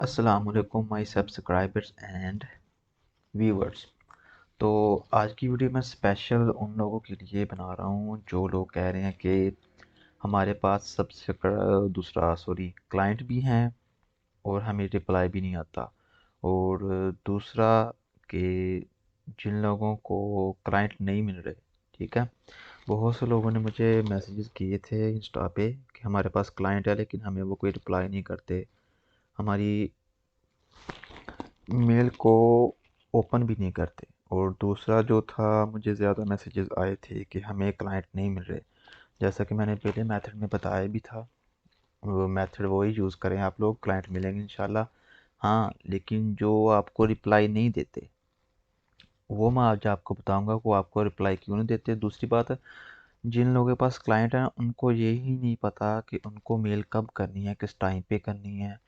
अस्सलामुअलैकुम my subscribers and viewers. तो आज की वीडियो मैं स्पेशल उन लोगों के लिए बना रहा हूँ जो लोग कह रहे हैं कि हमारे पास दूसरा क्लाइंट भी हैं और हमें रिप्लाई भी नहीं आता। और दूसरा कि जिन लोगों को क्लाइंट नहीं मिल रहे, ठीक है, बहुत से लोगों ने मुझे मैसेजेस किए थे इंस्टा पे कि हमारे पास क्लाइंट है लेकिन हमें वो कोई रिप्लाई नहीं करते, हमारी मेल को ओपन भी नहीं करते। और दूसरा जो था, मुझे ज़्यादा मैसेजेस आए थे कि हमें क्लाइंट नहीं मिल रहे। जैसा कि मैंने पहले मेथड में बताया भी था, वो मेथड वही यूज़ करें आप लोग, क्लाइंट मिलेंगे इंशाल्लाह। हाँ, लेकिन जो आपको रिप्लाई नहीं देते वो मैं आज आपको बताऊंगा वो आपको रिप्लाई क्यों नहीं देते। दूसरी बात, जिन लोगों के पास क्लाइंट है उनको यही नहीं पता कि उनको मेल कब करनी है, किस टाइम पे करनी है,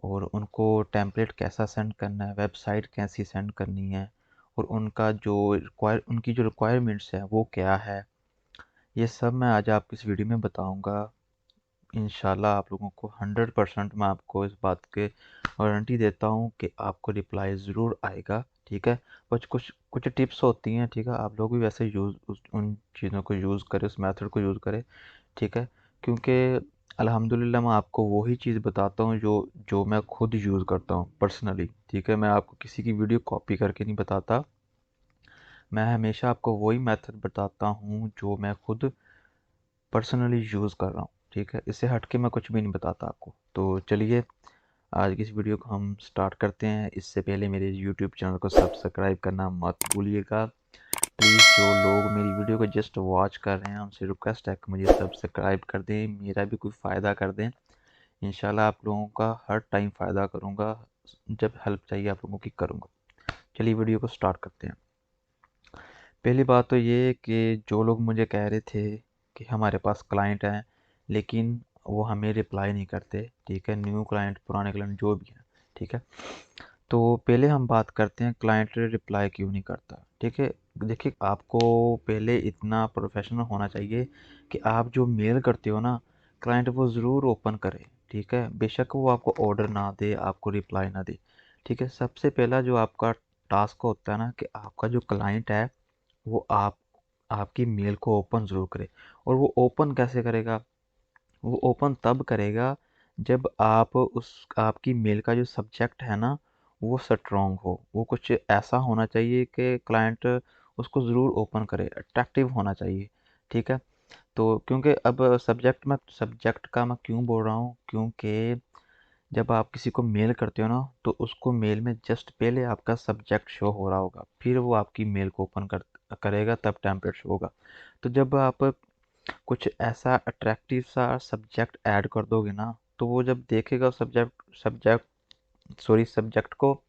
और उनको टेम्पलेट कैसा सेंड करना है, वेबसाइट कैसी सेंड करनी है, और उनकी जो रिक्वायरमेंट्स है वो क्या है। ये सब मैं आज आपको इस वीडियो में बताऊंगा। इंशाल्लाह आप लोगों को 100% मैं आपको इस बात के वारंटी देता हूँ कि आपको रिप्लाई ज़रूर आएगा, ठीक है। कुछ कुछ कुछ टिप्स होती हैं, ठीक है, आप लोग भी वैसे उन चीज़ों को यूज़ करें, उस मेथड को यूज़ करें, ठीक है। क्योंकि अल्हम्दुलिल्लाह मैं आपको वही चीज़ बताता हूँ जो जो मैं खुद यूज़ करता हूँ पर्सनली, ठीक है। मैं आपको किसी की वीडियो कॉपी करके नहीं बताता, मैं हमेशा आपको वही मेथड बताता हूँ जो मैं खुद पर्सनली यूज़ कर रहा हूँ, ठीक है। इससे हट के मैं कुछ भी नहीं बताता आपको। तो चलिए आज की इस वीडियो को हम स्टार्ट करते हैं। इससे पहले मेरे यूट्यूब चैनल को सब्सक्राइब करना मत भूलिएगा प्लीज़। जो लोग मेरी वीडियो को जस्ट वॉच कर रहे हैं उनसे रिक्वेस्ट है कि मुझे सब्सक्राइब कर दें, मेरा भी कोई फ़ायदा कर दें। इंशाल्लाह आप लोगों का हर टाइम फ़ायदा करूँगा, जब हेल्प चाहिए आप लोगों की करूँगा। चलिए वीडियो को स्टार्ट करते हैं। पहली बात तो ये कि जो लोग मुझे कह रहे थे कि हमारे पास क्लाइंट हैं लेकिन वो हमें रिप्लाई नहीं करते, ठीक है, न्यू क्लाइंट पुराने क्लाइंट जो भी हैं, ठीक है। तो पहले हम बात करते हैं क्लाइंट रिप्लाई क्यों नहीं करता, ठीक है। देखिए, आपको पहले इतना प्रोफेशनल होना चाहिए कि आप जो मेल करते हो ना, क्लाइंट वो ज़रूर ओपन करे, ठीक है। बेशक वो आपको ऑर्डर ना दे, आपको रिप्लाई ना दे, ठीक है। सबसे पहला जो आपका टास्क होता है ना कि आपका जो क्लाइंट है वो आपकी मेल को ओपन ज़रूर करे। और वो ओपन कैसे करेगा? वो ओपन तब करेगा जब आपकी मेल का जो सब्जेक्ट है ना वो स्ट्रॉन्ग हो, वो कुछ ऐसा होना चाहिए कि क्लाइंट उसको ज़रूर ओपन करे, अट्रैक्टिव होना चाहिए, ठीक है। तो क्योंकि अब सब्जेक्ट का मैं क्यों बोल रहा हूँ, क्योंकि जब आप किसी को मेल करते हो ना तो उसको मेल में जस्ट पहले आपका सब्जेक्ट शो हो रहा होगा, फिर वो आपकी मेल को करेगा, तब टेम्पलेट शो होगा। तो जब आप कुछ ऐसा अट्रैक्टिव सा सब्जेक्ट ऐड कर दोगे ना, तो वो जब देखेगा सब्जेक्ट को,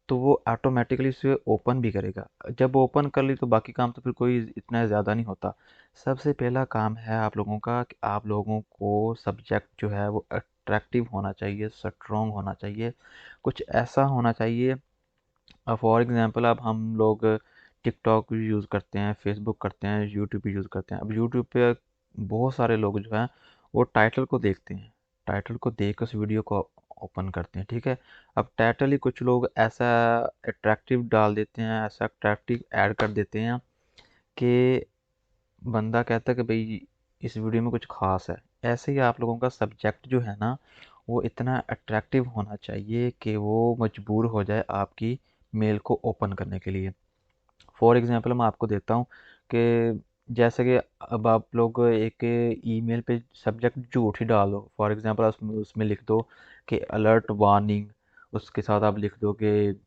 तो वो ऑटोमेटिकली उसे ओपन भी करेगा। जब ओपन कर ली तो बाकी काम तो फिर कोई इतना ज़्यादा नहीं होता। सबसे पहला काम है आप लोगों का कि आप लोगों को सब्जेक्ट जो है वो अट्रैक्टिव होना चाहिए, स्ट्रॉन्ग होना चाहिए, कुछ ऐसा होना चाहिए। अब फॉर एग्जांपल, अब हम लोग टिकटॉक भी यूज़ करते हैं, फेसबुक करते हैं, यूट्यूब भी यूज़ करते हैं। अब यूट्यूब पे बहुत सारे लोग जो हैं वो टाइटल को देखते हैं, टाइटल को देख कर उस वीडियो को ओपन करते हैं, ठीक है। अब टाइटल ही कुछ लोग ऐसा अट्रैक्टिव डाल देते हैं, ऐसा अट्रैक्टिव ऐड कर देते हैं कि बंदा कहता है कि भाई इस वीडियो में कुछ खास है। ऐसे ही आप लोगों का सब्जेक्ट जो है ना वो इतना अट्रैक्टिव होना चाहिए कि वो मजबूर हो जाए आपकी मेल को ओपन करने के लिए। फॉर एग्जांपल मैं आपको देता हूँ कि जैसे कि अब आप लोग एक ईमेल पे सब्जेक्ट झूठ ही डाल दो। फॉर एग्जांपल उसमें उसमें लिख दो कि अलर्ट वार्निंग, उसके साथ आप लिख दो कि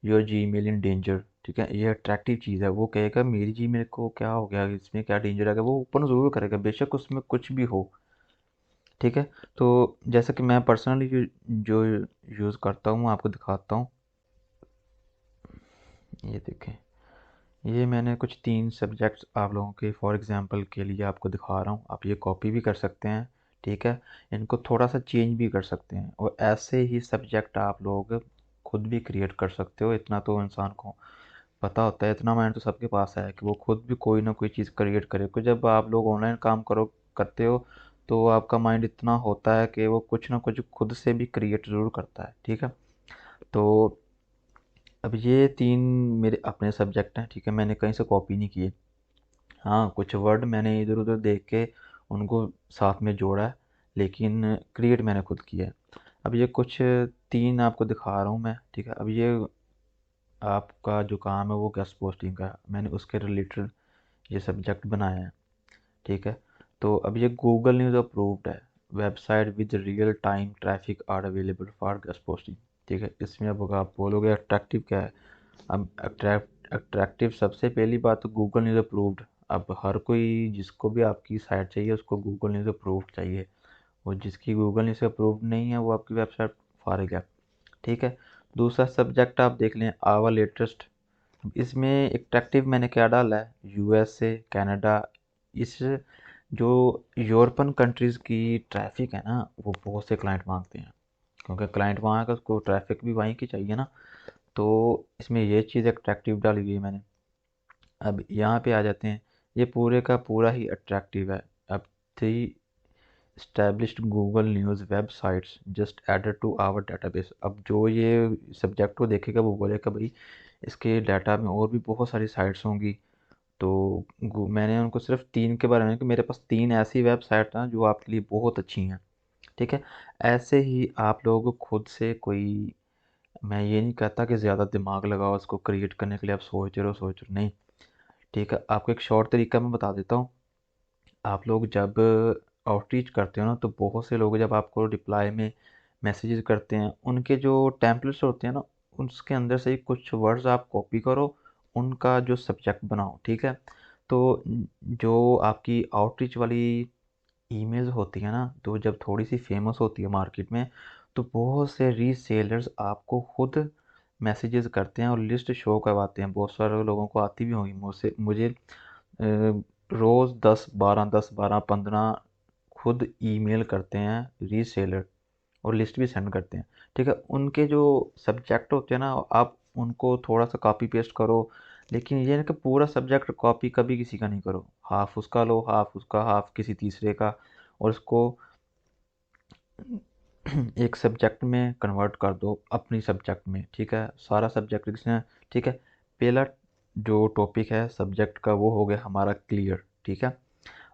योर जीमेल इन डेंजर, ठीक है। ये अट्रैक्टिव चीज़ है, वो कहेगा मेरी जीमेल को क्या हो गया, इसमें क्या डेंजर आ गया, वो ओपन ज़रूर करेगा बेशक उसमें कुछ भी हो, ठीक है। तो जैसा कि मैं पर्सनली जो यूज़ करता हूँ आपको दिखाता हूँ। ये देखें, ये मैंने कुछ 3 सब्जेक्ट्स आप लोगों के फॉर एग्जांपल के लिए आपको दिखा रहा हूँ। आप ये कॉपी भी कर सकते हैं, ठीक है। इनको थोड़ा सा चेंज भी कर सकते हैं, और ऐसे ही सब्जेक्ट आप लोग खुद भी क्रिएट कर सकते हो। इतना तो इंसान को पता होता है, इतना माइंड तो सबके पास है कि वो खुद भी कोई ना कोई चीज़ क्रिएट करे। क्योंकि जब आप लोग ऑनलाइन काम करते हो तो आपका माइंड इतना होता है कि वो कुछ ना कुछ खुद से भी क्रिएट ज़रूर करता है, ठीक है। तो अब ये 3 मेरे अपने सब्जेक्ट हैं, ठीक है, मैंने कहीं से कॉपी नहीं किए। हाँ, कुछ वर्ड मैंने इधर-उधर देख के उनको साथ में जोड़ा है, लेकिन क्रिएट मैंने खुद किया है। अब ये कुछ 3 आपको दिखा रहा हूँ मैं, ठीक है। अब ये आपका जो काम है वो गेस्ट पोस्टिंग का है, मैंने उसके रिलेटेड ये सब्जेक्ट बनाया है, ठीक है। तो अब ये गूगल न्यूज़ अप्रूव्ड है, website with real time traffic are available for guest posting, ठीक है। इसमें अब आप बोलोगे अट्रैक्टिव क्या है। अब अट्रैक्टिव सबसे पहली बात तो गूगल न्यूज़ अप्रूव्ड। अब हर कोई जिसको भी आपकी साइट चाहिए उसको गूगल न्यूज़ अप्रूव्ड चाहिए, और जिसकी गूगल न्यूज़ अप्रूव्ड नहीं है वो आपकी वेबसाइट फारिग है, ठीक है। दूसरा सब्जेक्ट आप देख लें, आवर लेटेस्ट। इसमें अट्रैक्टिव मैंने क्या डाला है, यूएसए, कनाडा, इस जो यूरोपन कंट्रीज़ की ट्रैफिक है ना वो बहुत से क्लाइंट मांगते हैं, क्योंकि क्लाइंट वहाँ का उसको ट्रैफिक भी वहीं की चाहिए ना। तो इसमें ये चीज़ अट्रैक्टिव डाली हुई है मैंने। अब यहाँ पे आ जाते हैं, ये पूरे का पूरा ही अट्रैक्टिव है। अब 3 established Google news websites just added to our database. अब जो ये सब्जेक्ट को देखेगा वो बोलेगा भाई इसके डाटा में और भी बहुत सारी साइट्स होंगी। तो मैंने उनको सिर्फ 3 के बारे में कि मेरे पास 3 ऐसी वेबसाइट हैं जो आपके लिए बहुत अच्छी हैं, ठीक है। ऐसे ही आप लोगों को खुद से कोई, मैं ये नहीं कहता कि ज़्यादा दिमाग लगाओ उसको क्रिएट करने के लिए, आप सोच रहे हो नहीं, ठीक है। आपको एक शॉर्ट तरीका मैं बता देता हूँ। आप लोग जब आउटरीच करते हो ना तो बहुत से लोग जब आपको रिप्लाई में मैसेजेस करते हैं, उनके जो टेम्पलेट्स होते हैं ना उसके अंदर से ही कुछ वर्ड्स आप कॉपी करो, उनका जो सब्जेक्ट बनाओ, ठीक है। तो जो आपकी आउटरीच वाली ईमेल्स होती है ना, तो जब थोड़ी सी फेमस होती है मार्केट में, तो बहुत से रीसेलर्स आपको खुद मैसेजेस करते हैं और लिस्ट शो करवाते हैं। बहुत सारे लोगों को आती भी होगी, मुझसे मुझे रोज़ 10 12 10 12 15 खुद ईमेल करते हैं रीसेलर, और लिस्ट भी सेंड करते हैं, ठीक है। उनके जो सब्जेक्ट होते हैं ना आप उनको थोड़ा सा कॉपी पेस्ट करो, लेकिन ये ना कि पूरा सब्जेक्ट कॉपी कभी किसी का नहीं करो। हाफ उसका लो, हाफ उसका, हाफ किसी तीसरे का, और उसको एक सब्जेक्ट में कन्वर्ट कर दो अपनी सब्जेक्ट में, ठीक है। सारा सब्जेक्ट किसने, ठीक है। पहला जो टॉपिक है सब्जेक्ट का वो हो गया हमारा क्लियर, ठीक है।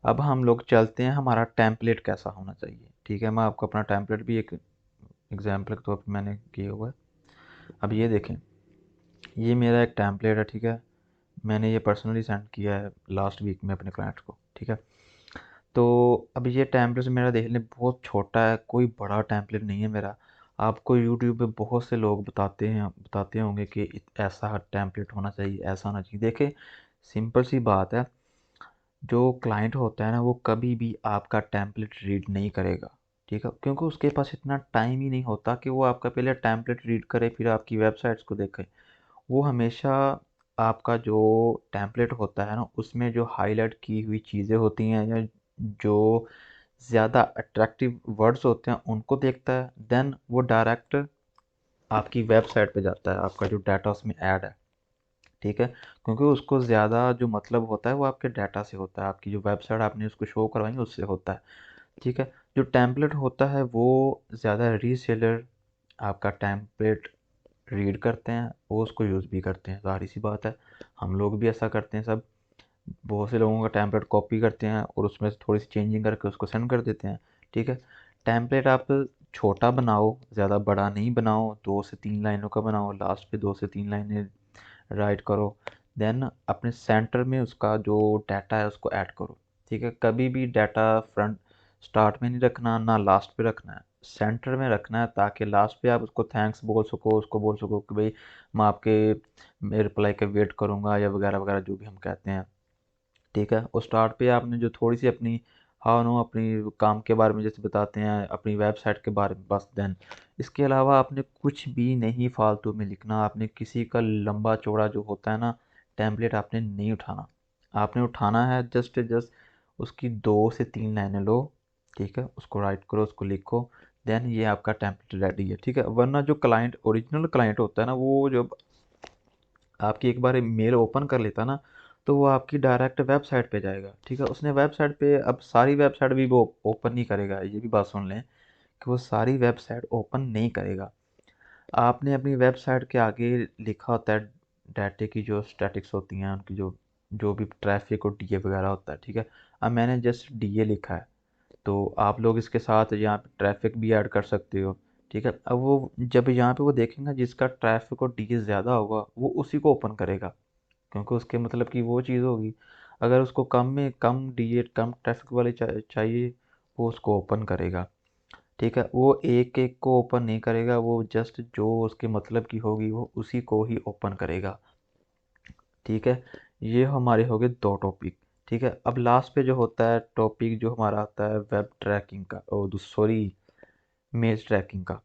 अब हम लोग चलते हैं हमारा टेम्पलेट कैसा होना चाहिए, ठीक है। मैं आपको अपना टेम्पलेट भी एक एग्जाम्पल के तौर पर मैंने किया हुआ है। अब ये देखें, ये मेरा एक टेम्पलेट है, ठीक है। मैंने ये पर्सनली सेंड किया है लास्ट वीक में अपने क्लाइंट को, ठीक है। तो अब ये टेम्पलेट मेरा देखने बहुत छोटा है, कोई बड़ा टेम्पलेट नहीं है मेरा। आपको यूट्यूब पे बहुत से लोग बताते होंगे कि ऐसा टेम्पलेट होना चाहिए, ऐसा होना चाहिए। देखें, सिंपल सी बात है, जो क्लाइंट होता है ना वो कभी भी आपका टेम्पलेट रीड नहीं करेगा, ठीक है, क्योंकि उसके पास इतना टाइम ही नहीं होता कि वो आपका पहले टेम्पलेट रीड करे फिर आपकी वेबसाइट्स को देखे। वो हमेशा आपका जो टेम्पलेट होता है ना उसमें जो हाईलाइट की हुई चीज़ें होती हैं या जो ज़्यादा अट्रैक्टिव वर्ड्स होते हैं उनको देखता है, देन वो डायरेक्ट आपकी वेबसाइट पे जाता है, आपका जो डाटा उसमें ऐड है, ठीक है। क्योंकि उसको ज़्यादा जो मतलब होता है वो आपके डाटा से होता है, आपकी जो वेबसाइट आपने उसको शो करवाएंगे उससे होता है, ठीक है। जो टेम्पलेट होता है वो ज़्यादा रीसेलर आपका टेम्पलेट रीड करते हैं, वो उसको यूज़ भी करते हैं, ज़ाहिर सी बात है। हम लोग भी ऐसा करते हैं सब, बहुत से लोगों का टेम्पलेट कॉपी करते हैं और उसमें से थोड़ी सी चेंजिंग करके उसको सेंड कर देते हैं, ठीक है। टेम्पलेट आप छोटा बनाओ, ज़्यादा बड़ा नहीं बनाओ, 2 से 3 लाइनों का बनाओ, लास्ट पे 2 से 3 लाइनें राइट करो। देन अपने सेंटर में उसका जो डाटा है उसको ऐड करो, ठीक है। कभी भी डाटा फ्रंट स्टार्ट में नहीं रखना, ना लास्ट पे रखना है, सेंटर में रखना है, ताकि लास्ट पे आप उसको थैंक्स बोल सको, उसको बोल सको कि भाई मैं आपके रिप्लाई का वेट करूंगा या वगैरह वगैरह जो भी हम कहते हैं, ठीक है। और स्टार्ट पे आपने जो थोड़ी सी अपनी हाँ नो अपनी काम के बारे में जैसे बताते हैं अपनी वेबसाइट के बारे में, बस देन इसके अलावा आपने कुछ भी नहीं फालतू में लिखना। आपने किसी का लंबा चौड़ा जो होता है ना टेम्पलेट आपने नहीं उठाना, आपने उठाना है जस्ट जस्ट उसकी 2 से 3 लाइनें लो, ठीक है, उसको राइट करो, उसको लिखो, देन ये आपका टेम्पलेट रेडी है, ठीक है। वरना जो क्लाइंट ओरिजिनल क्लाइंट होता है ना वो जब आपकी एक बार मेल ओपन कर लेता ना तो वो आपकी डायरेक्ट वेबसाइट पे जाएगा, ठीक है। उसने वेबसाइट पे अब सारी वेबसाइट भी वो ओपन नहीं करेगा, ये भी बात सुन लें कि वो सारी वेबसाइट ओपन नहीं करेगा। आपने अपनी वेबसाइट के आगे लिखा होता है डाटे की जो स्टैटिक्स होती हैं उनकी जो जो भी ट्रैफिक और डीए वगैरह होता है, ठीक है। अब मैंने जस्ट डीए लिखा है, तो आप लोग इसके साथ यहाँ पे ट्रैफिक भी ऐड कर सकते हो, ठीक है। अब वो जब यहाँ पे वो देखेंगे जिसका ट्रैफिक और डीए ज़्यादा होगा वो उसी को ओपन करेगा, क्योंकि उसके मतलब की वो चीज़ होगी। अगर उसको कम में कम डीए कम ट्रैफिक वाली चाहिए, वो उसको ओपन करेगा, ठीक है। वो एक एक को ओपन नहीं करेगा, वो जस्ट जो उसके मतलब की होगी वो उसी को ही ओपन करेगा, ठीक है। ये हमारे हो गए दो टॉपिक, ठीक है। अब लास्ट पे जो होता है टॉपिक जो हमारा आता है वेब ट्रैकिंग का, ओ सॉरी, मेल ट्रैकिंग का।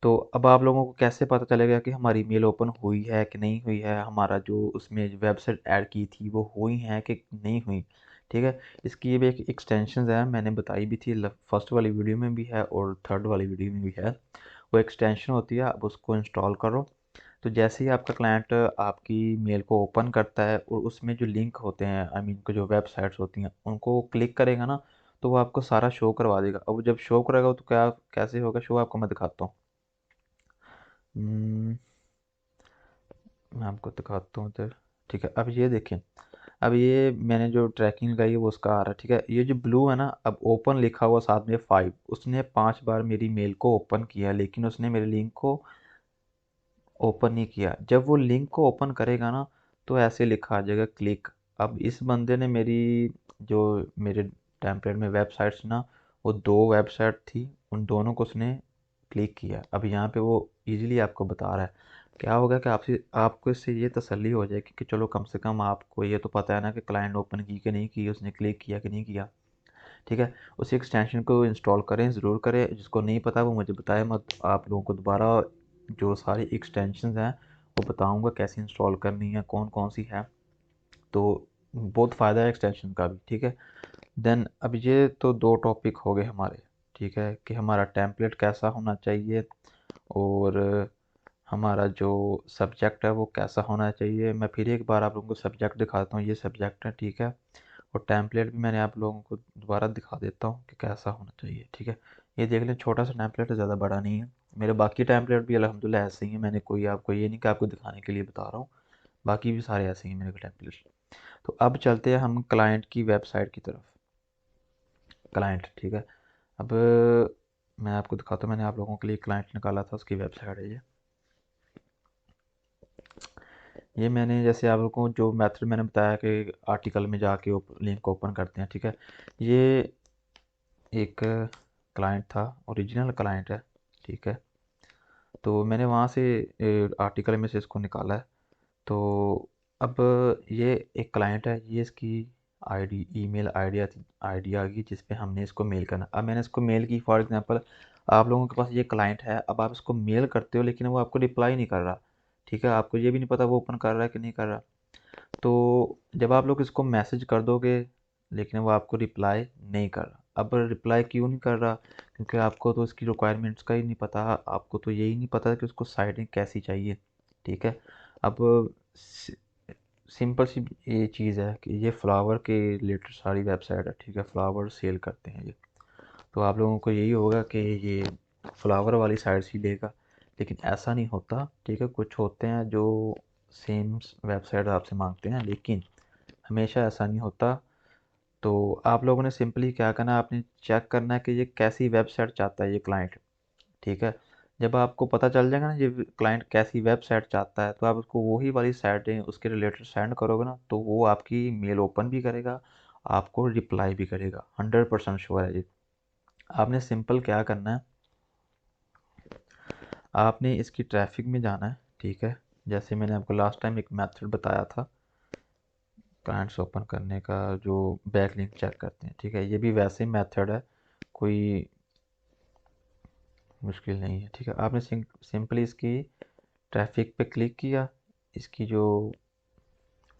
तो अब आप लोगों को कैसे पता चलेगा कि हमारी मेल ओपन हुई है कि नहीं हुई है, हमारा जो उसमें वेबसाइट ऐड की थी वो हुई है कि नहीं हुई, ठीक है। इसकी ये भी एक एक्सटेंशन है, मैंने बताई भी थी, फर्स्ट वाली वीडियो में भी है और थर्ड वाली वीडियो में भी है। वो एक्सटेंशन होती है, आप उसको इंस्टॉल करो। तो जैसे ही आपका क्लाइंट आपकी मेल को ओपन करता है और उसमें जो लिंक होते हैं, आई मीन जो वेबसाइट्स होती हैं उनको क्लिक करेगा ना, तो वो आपको सारा शो करवा देगा। अब जब शो करेगा तो क्या कैसे होगा शो, आपको मैं दिखाता हूँ। हम्म, मैं आपको दिखाता हूँ इधर, ठीक है। अब ये देखें, अब ये मैंने जो ट्रैकिंग लगाई है वो उसका आ रहा है, ठीक है। ये जो ब्लू है ना, अब ओपन लिखा हुआ साथ में 5, उसने 5 बार मेरी मेल को ओपन किया, लेकिन उसने मेरे लिंक को ओपन नहीं किया। जब वो लिंक को ओपन करेगा ना, तो ऐसे लिखा आ जाएगा क्लिक। अब इस बंदे ने मेरी जो मेरे टेम्पलेट में वेबसाइट्स ना, वो दो वेबसाइट थी, उन दोनों को उसने क्लिक किया। अब यहाँ पे वो इजीली आपको बता रहा है। क्या होगा कि आपसे आपको इससे ये तसल्ली हो जाएगी कि चलो कम से कम आपको ये तो पता है ना कि क्लाइंट ओपन की कि नहीं की, उसने क्लिक किया कि नहीं किया, ठीक है। उस एक्सटेंशन को इंस्टॉल करें, ज़रूर करें। जिसको नहीं पता वो मुझे बताए मत, आप लोगों को दोबारा जो सारी एक्सटेंशंस हैं वो बताऊंगा कैसे इंस्टॉल करनी है, कौन कौन सी है। तो बहुत फ़ायदा है एक्सटेंशन का भी, ठीक है। देन अब ये तो दो टॉपिक हो गए हमारे, ठीक है, कि हमारा टेम्पलेट कैसा होना चाहिए और हमारा जो सब्जेक्ट है वो कैसा होना चाहिए। मैं फिर एक बार आप लोगों को सब्जेक्ट दिखाता हूँ, ये सब्जेक्ट है, ठीक है। और टेम्पलेट भी मैंने आप लोगों को दोबारा दिखा देता हूँ कि कैसा होना चाहिए, ठीक है। ये देख लें, छोटा सा टेम्पलेट है, ज़्यादा बड़ा नहीं है। मेरे बाकी टेम्पलेट भी अल्हम्दुलिल्लाह ऐसे ही हैं, मैंने कोई आपको ये नहीं कि आपको दिखाने के लिए बता रहा हूँ, बाकी भी सारे ऐसे ही हैं मेरे टेम्पलेट। तो अब चलते हैं हम क्लाइंट की वेबसाइट की तरफ। क्लाइंट, ठीक है। अब मैं आपको दिखाता हूँ, मैंने आप लोगों के लिए क्लाइंट निकाला था, उसकी वेबसाइट है ये मैंने जैसे आप लोगों को जो मेथड मैंने बताया कि आर्टिकल में जाके लिंक ओपन करते हैं, ठीक है। ये एक क्लाइंट था, ओरिजिनल क्लाइंट है, ठीक है। तो मैंने वहाँ से आर्टिकल में से इसको निकाला है। तो अब ये एक क्लाइंट है, ये इसकी आईडी ईमेल आईडी आ गई जिस पे हमने इसको मेल करना। अब मैंने इसको मेल की, फॉर एग्जांपल आप लोगों के पास ये क्लाइंट है, अब आप इसको मेल करते हो लेकिन वो आपको रिप्लाई नहीं कर रहा, ठीक है। आपको ये भी नहीं पता वो ओपन कर रहा है कि नहीं कर रहा। तो जब आप लोग इसको मैसेज कर दोगे लेकिन वो आपको रिप्लाई नहीं कर रहा। अब रिप्लाई क्यों नहीं कर रहा, क्योंकि आपको तो इसकी रिक्वायरमेंट्स का ही नहीं पता, आपको तो यही नहीं पता कि उसको साइटिंग कैसी चाहिए, ठीक है। अब सिंपल सी ये चीज़ है कि ये फ्लावर के रिलेटेड सारी वेबसाइट है, ठीक है। फ्लावर सेल करते हैं ये, तो आप लोगों को यही होगा कि ये फ्लावर वाली साइड से लेगा, लेकिन ऐसा नहीं होता, ठीक है। कुछ होते हैं जो सेम वेबसाइट आपसे मांगते हैं, लेकिन हमेशा ऐसा नहीं होता। तो आप लोगों ने सिंपली क्या करना है, आपने चेक करना है कि ये कैसी वेबसाइट चाहता है ये क्लाइंट, ठीक है। जब आपको पता चल जाएगा ना ये क्लाइंट कैसी वेबसाइट चाहता है, तो आप उसको वही वाली साइटें उसके रिलेटेड सेंड करोगे ना, तो वो आपकी मेल ओपन भी करेगा, आपको रिप्लाई भी करेगा, 100% श्योर है ये। आपने सिंपल क्या करना है, आपने इसकी ट्रैफिक में जाना है, ठीक है। जैसे मैंने आपको लास्ट टाइम एक मेथड बताया था क्लाइंट्स ओपन करने का, जो बैक लिंक चेक करते हैं, ठीक है। ये भी वैसे मेथड है, कोई मुश्किल नहीं है, ठीक है। आपने सिंपली इसकी ट्रैफिक पे क्लिक किया, इसकी जो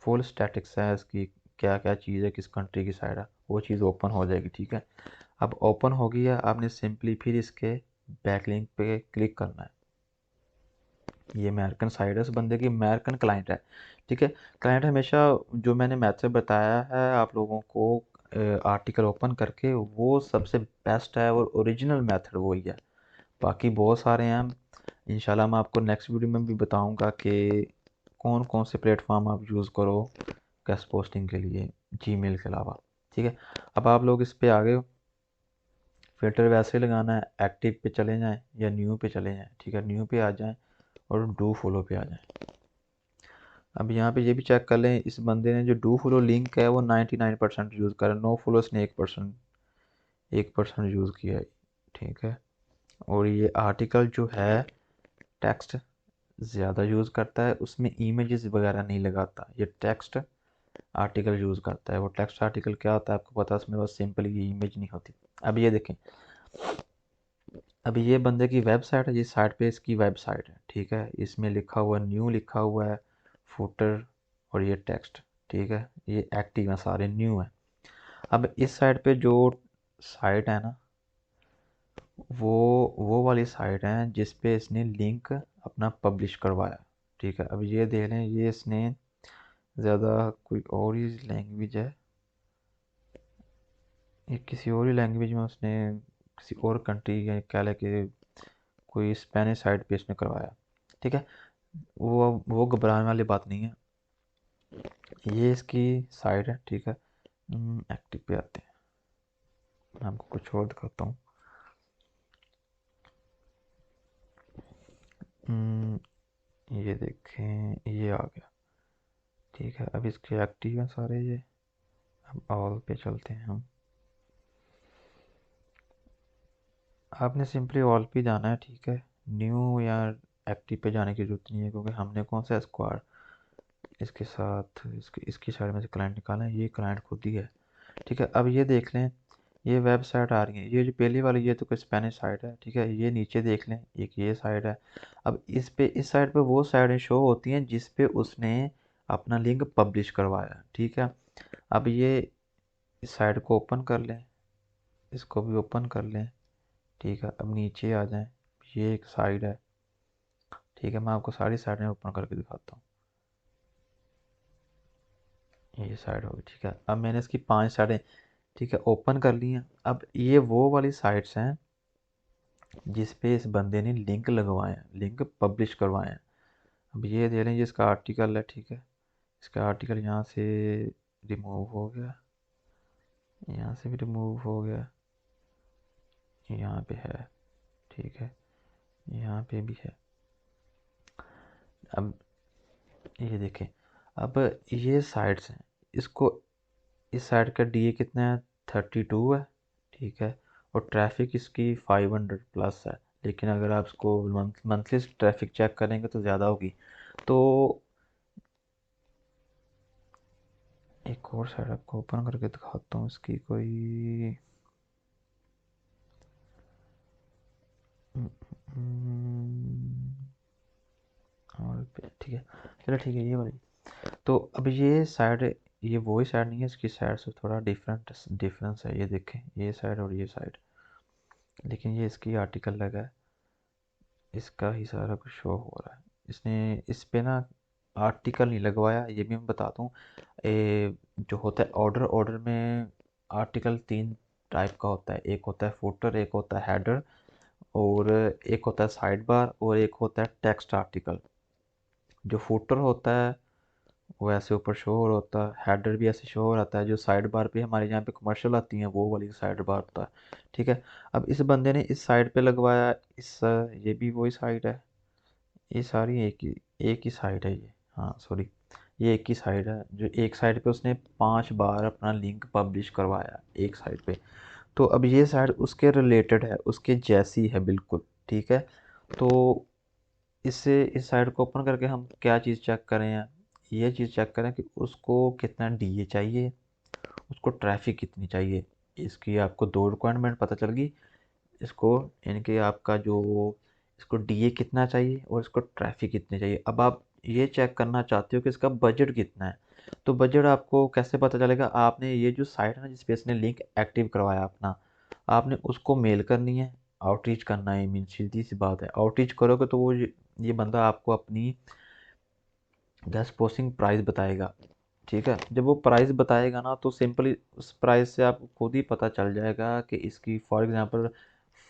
फुल स्टैटिक्स है इसकी, क्या क्या चीज़ है, किस कंट्री की साइड है, वो चीज़ ओपन हो जाएगी, ठीक है। अब ओपन हो गई है, आपने सिंपली फिर इसके बैक लिंक पे क्लिक करना है। ये अमेरिकन साइड है, उस बंदे की अमेरिकन क्लाइंट है, ठीक है। क्लाइंट हमेशा जो मैंने मेथड बताया है आप लोगों को आर्टिकल ओपन करके, वो सबसे बेस्ट है और ओरिजिनल मेथड वही है। बाकी बहुत सारे हैं, इंशाल्लाह मैं आपको नेक्स्ट वीडियो में भी बताऊंगा कि कौन कौन से प्लेटफॉर्म आप यूज़ करो गेस्ट पोस्टिंग के लिए जीमेल के अलावा। ठीक है, अब आप लोग इस पे आ गए हो, फ़िल्टर वैसे लगाना है, एक्टिव पे चले जाएं या न्यू पे चले जाएं। ठीक है, न्यू पे आ जाएं और डू फॉलो पे आ जाएं। अब यहाँ पे ये भी चेक कर लें, इस बंदे ने जो डू फॉलो लिंक है वो 99% यूज़ करा, नो फॉलो उसने 1% यूज़ किया है। ठीक है, और ये आर्टिकल जो है टेक्स्ट ज़्यादा यूज़ करता है, उसमें इमेजेस वगैरह नहीं लगाता, ये टेक्स्ट आर्टिकल यूज़ करता है। वो टेक्स्ट आर्टिकल क्या होता है आपको पता है, उसमें बस सिंपल ये इमेज नहीं होती। अब ये देखें, अभी ये बंदे की वेबसाइट है, ये साइट पे इसकी वेबसाइट है। ठीक है, इसमें लिखा हुआ न्यू लिखा हुआ है, फुटर और ये टेक्स्ट। ठीक है, ये एक्टिव है, सारे न्यू है। अब इस साइड पे जो साइट है ना, वो वाली साइट है जिस पे इसने लिंक अपना पब्लिश करवाया। ठीक है, अब ये देख लें, ये इसने ज़्यादा कोई और ही लैंग्वेज है, ये किसी और ही लैंग्वेज में उसने किसी और कंट्री या कह लें कि कोई स्पेनिश साइट पे इसने करवाया। ठीक है, वो घबराने वाली बात नहीं है, ये इसकी साइट है। ठीक है, एक्टिव पे आते हैं, मैं आपको कुछ और दिखाता हूँ। हम्म, ये देखें, ये आ गया। ठीक है, अब इसके एक्टिव हैं सारे ये। अब ऑल पे चलते हैं हम, आपने सिंपली ऑल पे जाना है। ठीक है, न्यू या एक्टिव पे जाने की जरूरत नहीं है, क्योंकि हमने कौन सा स्क्वाड इसके साथ इसकी साइड में से क्लाइंट निकाला है, ये क्लाइंट खुद ही है। ठीक है, अब ये देख लें, ये वेबसाइट आ रही है, ये जो पहली वाली ये तो कोई स्पेनिश साइट है। ठीक है, ये नीचे देख लें, एक ये साइट है। अब इस साइट पे वो साइटें शो होती हैं जिस पे उसने अपना लिंक पब्लिश करवाया। ठीक है, अब ये इस साइट को ओपन कर लें, इसको भी ओपन कर लें। ठीक है, अब नीचे आ जाएं, ये एक साइट है। ठीक है, मैं आपको सारी साइटें ओपन करके दिखाता हूँ, ये साइट होगी। ठीक है, अब मैंने इसकी 5 साइटें ठीक है ओपन कर ली हैं। अब ये वो वाली साइट्स हैं जिस पे इस बंदे ने लिंक लगवाए हैं, लिंक पब्लिश करवाए हैं। अब ये दे लें, जिसका आर्टिकल है। ठीक है, इसका आर्टिकल यहाँ से रिमूव हो गया, यहाँ से भी रिमूव हो गया, यहाँ पे है। ठीक है, यहाँ पे भी है। अब ये देखें, अब ये साइट्स हैं, इसको इस साइड का डीए कितना है, 32 है। ठीक है, और ट्रैफिक इसकी 500 प्लस है। लेकिन अगर आप इसको मंथली ट्रैफिक चेक करेंगे तो ज़्यादा होगी। तो एक और साइड आपको ओपन करके दिखाता हूँ इसकी कोई और ठीक है, चलो ठीक है, ये वाली। तो अब ये साइड, ये वही साइड नहीं है, इसकी साइड से थोड़ा डिफरेंस है। ये देखें, ये साइड और ये साइड, लेकिन ये इसकी आर्टिकल लगा है, इसका ही सारा कुछ शो हो रहा है। इसने इस पे ना आर्टिकल नहीं लगवाया, ये भी मैं बताता हूँ। जो होता है ऑर्डर, ऑर्डर में आर्टिकल 3 टाइप का होता है, एक होता है फुटर, एक होता है हेडर, और एक होता है साइड बार, और एक होता है टेक्स्ट आर्टिकल। जो फुटर होता है वो ऐसे ऊपर शो हो रहा होता है, हेडर भी ऐसे शो हो रहा है, जो साइड बार पे हमारे यहाँ पे कमर्शियल आती हैं वो वाली साइड बार होता है। ठीक है, अब इस बंदे ने इस साइड पे लगवाया, इस ये भी वही साइड है, ये सारी एक ही साइड है ये, हाँ सॉरी, ये एक ही साइड है। जो एक साइड पे उसने 5 बार अपना लिंक पब्लिश करवाया एक साइड पे, तो अब ये साइड उसके रिलेटेड है, उसके जैसी है बिल्कुल। ठीक है, तो इससे इस साइड को ओपन करके हम क्या चीज़ चेक करें हैं, ये चीज़ चेक करें कि उसको कितना डीए चाहिए, उसको ट्रैफिक कितनी चाहिए। इसकी आपको 2 रिक्वायरमेंट पता चल गई, इसको यानी कि आपका जो इसको डीए कितना चाहिए और इसको ट्रैफिक कितनी चाहिए। अब आप ये चेक करना चाहते हो कि इसका बजट कितना है, तो बजट आपको कैसे पता चलेगा, आपने ये जो साइट है ना जिस पे इसने लिंक एक्टिव करवाया अपना, आपने उसको मेल करनी है, आउटरीच करना है। मीन सीधी सी बात है, आउटरीच करोगे तो वो ये बंदा आपको अपनी गेस्ट पोस्टिंग प्राइस बताएगा। ठीक है, जब वो प्राइस बताएगा ना तो सिंपली उस प्राइस से आपको खुद ही पता चल जाएगा कि इसकी फॉर एग्जांपल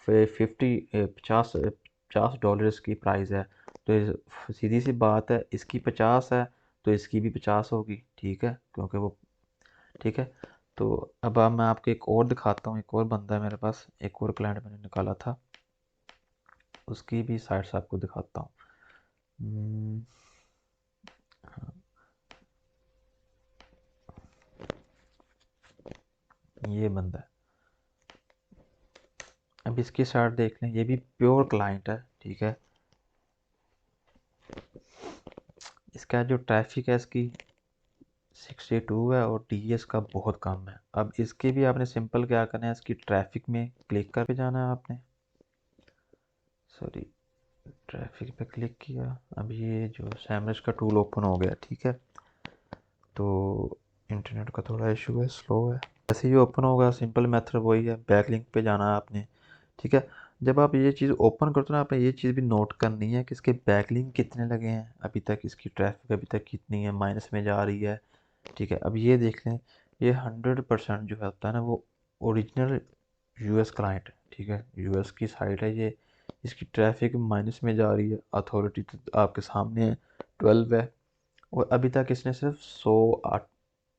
50 50 $50 इसकी प्राइस है, तो सीधी सी बात है, इसकी 50 है तो इसकी भी 50 होगी, ठीक है, क्योंकि वो, ठीक है। तो अब मैं आपको एक और दिखाता हूँ, एक और बंदा है मेरे पास, एक और क्लाइंट मैंने निकाला था, उसकी भी साइट्स आपको दिखाता हूँ। हाँ, ये बंदा है, अब इसकी साइट देख लें, ये भी प्योर क्लाइंट है, ठीक है। इसका जो ट्रैफिक है इसकी 62 है और टीएस का बहुत कम है। अब इसके भी आपने सिंपल क्या करना है, इसकी ट्रैफिक में क्लिक कर पे जाना है आपने, सॉरी, ट्रैफिक पे क्लिक किया। अब ये जो सैमरस का टूल ओपन हो गया, ठीक है। तो इंटरनेट का थोड़ा इशू है, स्लो है। जैसे ही ओपन होगा, सिंपल मेथड वही है, बैक लिंक पे जाना है आपने, ठीक है। जब आप ये चीज़ ओपन करते हो ना, आपने ये चीज़ भी नोट करनी है कि इसके बैक लिंक कितने लगे हैं अभी तक, इसकी ट्रैफिक अभी तक कितनी है, माइनस में जा रही है, ठीक है। अब ये देख लें, ये 100% जो है होता है ना, वो ओरिजिनल यूएस क्लाइंट है, ठीक है, यूएस की साइट है ये, इसकी ट्रैफिक माइनस में जा रही है, अथॉरिटी तो आपके सामने है, 12 है, और अभी तक इसने सिर्फ 108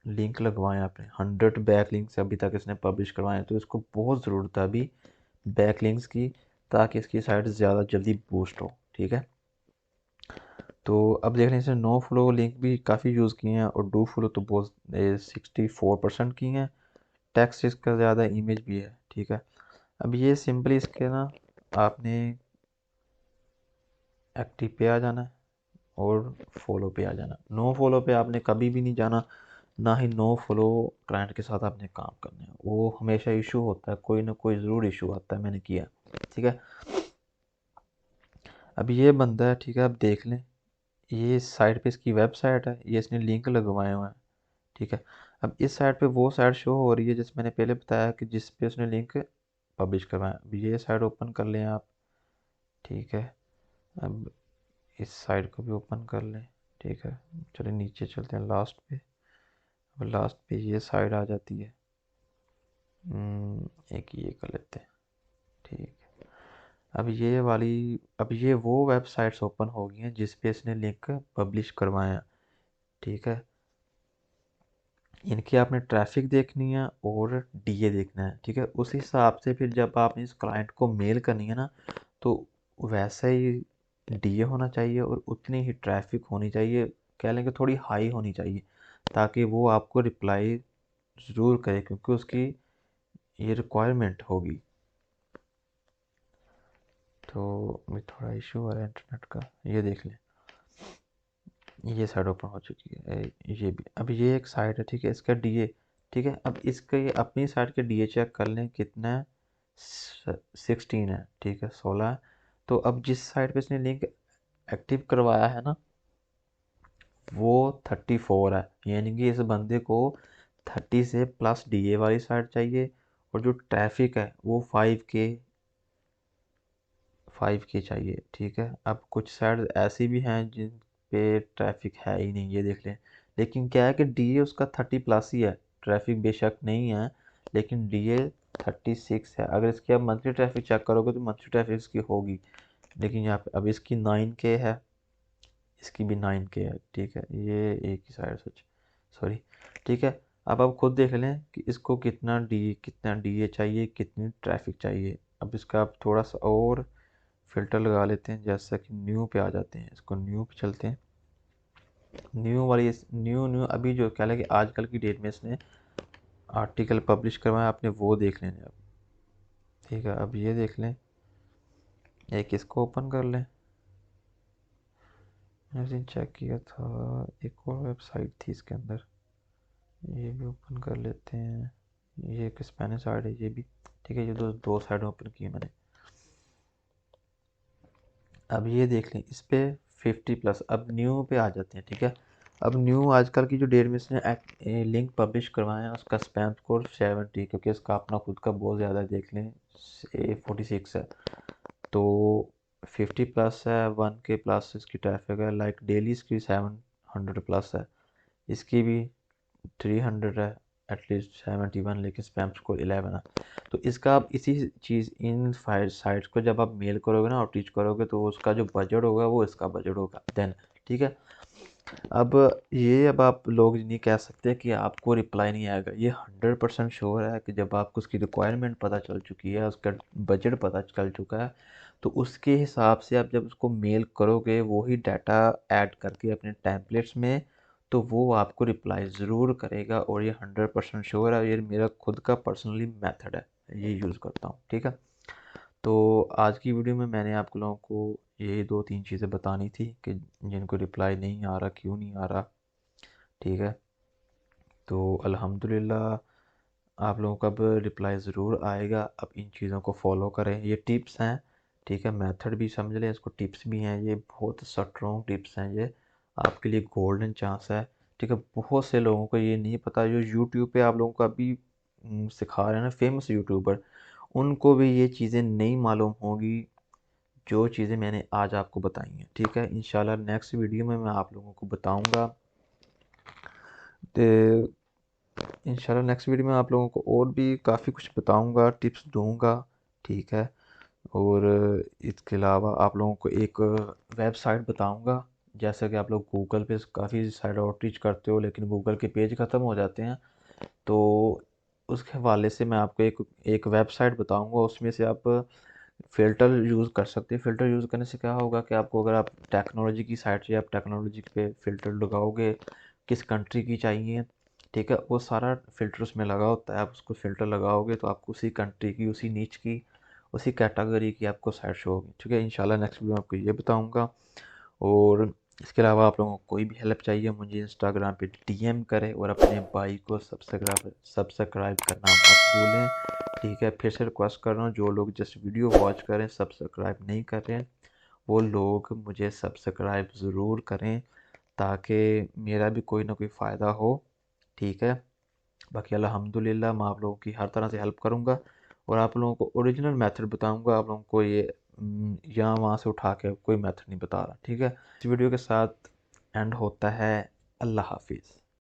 लिंक लगवाए हैं आपने, 100 बैक लिंक्स अभी तक इसने पब्लिश करवाए हैं, तो इसको बहुत ज़रूरत है अभी बैक लिंक्स की, ताकि इसकी साइट ज़्यादा जल्दी बूस्ट हो, ठीक है। तो अब देख रहे हैं, इसने नो फ्लो लिंक भी काफ़ी यूज़ किए हैं, और डू फ्लो तो बहुत 64% की हैं, टेक्स्ट इसका ज़्यादा, इमेज भी है, ठीक है। अब ये सिंपली इसके ना, आपने एक्टिव पे आ जाना है और फॉलो पे आ जाना। नो फॉलो पे आपने कभी भी नहीं जाना, ना ही नो फॉलो क्लाइंट के साथ आपने काम करना है, वो हमेशा इशू होता है, कोई ना कोई ज़रूर इशू आता है, मैंने किया, ठीक है। अब ये बंदा है, ठीक है, अब देख लें, ये साइट पे इसकी वेबसाइट है, ये इसने लिंक लगवाए हुए हैं, ठीक है। अब इस साइट पे वो साइट शो हो रही है जिस मैंने पहले बताया कि जिस पे उसने लिंक पब्लिश करवाया। अब ये साइट ओपन कर लें आप, ठीक है। अब इस साइट को भी ओपन कर लें, ठीक है। चलिए नीचे चलते हैं लास्ट पे, अब लास्ट पे ये साइट आ जाती है। एक ये कर लेते हैं, ठीक है। अब ये वो वेबसाइट्स ओपन हो गई हैं जिस पे इसने लिंक पब्लिश करवाए हैं, ठीक है। इनकी आपने ट्रैफिक देखनी है और डीए देखना है, ठीक है। उस हिसाब से फिर जब आपने इस क्लाइंट को मेल करनी है ना, तो वैसा ही डीए होना चाहिए और उतनी ही ट्रैफिक होनी चाहिए, कह लें कि थोड़ी हाई होनी चाहिए, ताकि वो आपको रिप्लाई ज़रूर करे, क्योंकि उसकी ये रिक्वायरमेंट होगी। तो मैं थोड़ा इशू आ रहा है इंटरनेट का, ये देख लें, ये साइड ओपन हो चुकी है, ये भी। अब ये एक साइड है, ठीक है, इसका डीए, ठीक है। अब इसका ये अपनी साइड के डीए चेक कर लें कितना है, 16 है, ठीक है, 16 है। तो अब जिस साइड पे इसने लिंक एक्टिव करवाया है ना, वो 34 है, यानी कि इस बंदे को 30 से प्लस डीए वाली साइड चाहिए, और जो ट्रैफिक है वो 5K चाहिए, ठीक है। अब कुछ साइड ऐसी भी हैं जिन पे ट्रैफिक है ही नहीं, ये देख लें, लेकिन क्या है कि डीए उसका 30 प्लस ही है, ट्रैफिक बेशक नहीं है, लेकिन डीए 36 है। अगर इसकी आप मंथली ट्रैफिक चेक करोगे तो मंथली ट्रैफिक इसकी होगी, लेकिन यहाँ पे अब इसकी 9K है, इसकी भी 9K है, ठीक है। ये एक ही साइड सच, सॉरी, ठीक है। अब आप खुद देख लें कि इसको कितना डीए चाहिए, कितनी ट्रैफिक चाहिए। अब इसका आप थोड़ा सा और फ़िल्टर लगा लेते हैं, जैसा कि न्यू पे आ जाते हैं, इसको न्यू पे चलते हैं। न्यू वाली न्यू न्यू अभी जो क्या है कि आजकल की डेट में इसने आर्टिकल पब्लिश करवाया, आपने वो देख लेने अब, ठीक है। अब ये देख लें, एक इसको ओपन कर लें, मैंने उस दिन चेक किया था, एक और वेबसाइट थी इसके अंदर, ये भी ओपन कर लेते हैं। ये एक स्पेनिश साइड है ये भी, ठीक है, ये दो साइड ओपन की है मैंने। अब ये देख लें, इस पे 50 प्लस, अब न्यू पे आ जाते हैं, ठीक है। अब न्यू आजकल की जो डेट में इसने लिंक पब्लिश करवाया है, उसका स्पैम स्कोर 70, क्योंकि इसका अपना खुद का बहुत ज़्यादा है, देख लें, 46 है। तो 50 प्लस है, 1K प्लस इसकी ट्रैफिक है, लाइक डेली इसकी 700 प्लस है, इसकी भी 300 है, एटलीस्ट 71, लेकिन स्पैम स्कोर 11 है। तो इसका आप इसी चीज़ इन फाइव साइट्स को जब आप मेल करोगे ना और टीच करोगे तो उसका जो बजट होगा वो इसका बजट होगा देन। ठीक है। अब आप लोग नहीं कह सकते कि आपको रिप्लाई नहीं आएगा। ये 100% श्योर है कि जब आपको उसकी रिक्वायरमेंट पता चल चुकी है, उसका बजट पता चल चुका है, तो उसके हिसाब से आप जब उसको मेल करोगे वही डाटा ऐड करके अपने टेम्पलेट्स में, तो वो आपको रिप्लाई ज़रूर करेगा। और ये 100% श्योर है, ये मेरा खुद का पर्सनली मेथड है, ये यूज़ करता हूँ। ठीक है। तो आज की वीडियो में मैंने आप लोगों को यही 2-3 चीज़ें बतानी थी कि जिनको रिप्लाई नहीं आ रहा, क्यों नहीं आ रहा। ठीक है। तो अल्हम्दुलिल्लाह आप लोगों का अब रिप्लाई ज़रूर आएगा। अब इन चीज़ों को फॉलो करें, ये टिप्स हैं। ठीक है, मेथड भी समझ लें, इसको टिप्स भी हैं, ये बहुत स्ट्रॉन्ग टिप्स हैं, ये आपके लिए गोल्डन चांस है। ठीक है, बहुत से लोगों को ये नहीं पता, जो यूट्यूब पे आप लोगों को अभी सिखा रहे हैं ना, फेमस यूट्यूबर, उनको भी ये चीज़ें नहीं मालूम होगी जो चीज़ें मैंने आज आपको बताई हैं। ठीक है, इंशाल्लाह नेक्स्ट वीडियो में मैं आप लोगों को बताऊंगा। तो इंशाल्लाह नेक्स्ट वीडियो में आप लोगों को और भी काफ़ी कुछ बताऊंगा, टिप्स दूंगा। ठीक है। और इसके अलावा आप लोगों को एक वेबसाइट बताऊंगा। जैसा कि आप लोग गूगल पे काफ़ी साइट आउटरीच करते हो लेकिन गूगल के पेज ख़त्म हो जाते हैं, तो उसके हवाले से मैं आपको एक एक वेबसाइट बताऊंगा। उसमें से आप फ़िल्टर यूज़ कर सकते हैं। फ़िल्टर यूज़ करने से क्या होगा कि आपको, अगर आप टेक्नोलॉजी की साइट से आप टेक्नोलॉजी पे फ़िल्टर लगाओगे, किस कंट्री की चाहिए, ठीक है, वो सारा फ़िल्टर उसमें लगा होता है। आप उसको फ़िल्टर लगाओगे तो आपको उसी कंट्री की, उसी नीच की, उसी कैटेगरी की आपको साइट शो होगी। ठीक है, इंशाल्लाह नेक्स्ट वीडियो में आपको ये बताऊँगा। और इसके अलावा आप लोगों को कोई भी हेल्प चाहिए, मुझे इंस्टाग्राम पे डीएम करें और अपने भाई को सब्सक्राइब करना मत भूलें। ठीक है, फिर से रिक्वेस्ट कर रहा हूँ, जो लोग जस्ट वीडियो वॉच करें, सब्सक्राइब नहीं कर रहे हैं, वो लोग मुझे सब्सक्राइब ज़रूर करें ताकि मेरा भी कोई ना कोई फ़ायदा हो। ठीक है। बाकी अल्हम्दुलिल्लाह मैं आप लोगों की हर तरह से हेल्प करूँगा और आप लोगों को ओरिजिनल मेथड बताऊँगा। आप लोगों को ये यहाँ वहाँ से उठा के कोई मेथड नहीं बता रहा। ठीक है। इस वीडियो के साथ एंड होता है। अल्लाह हाफिज़।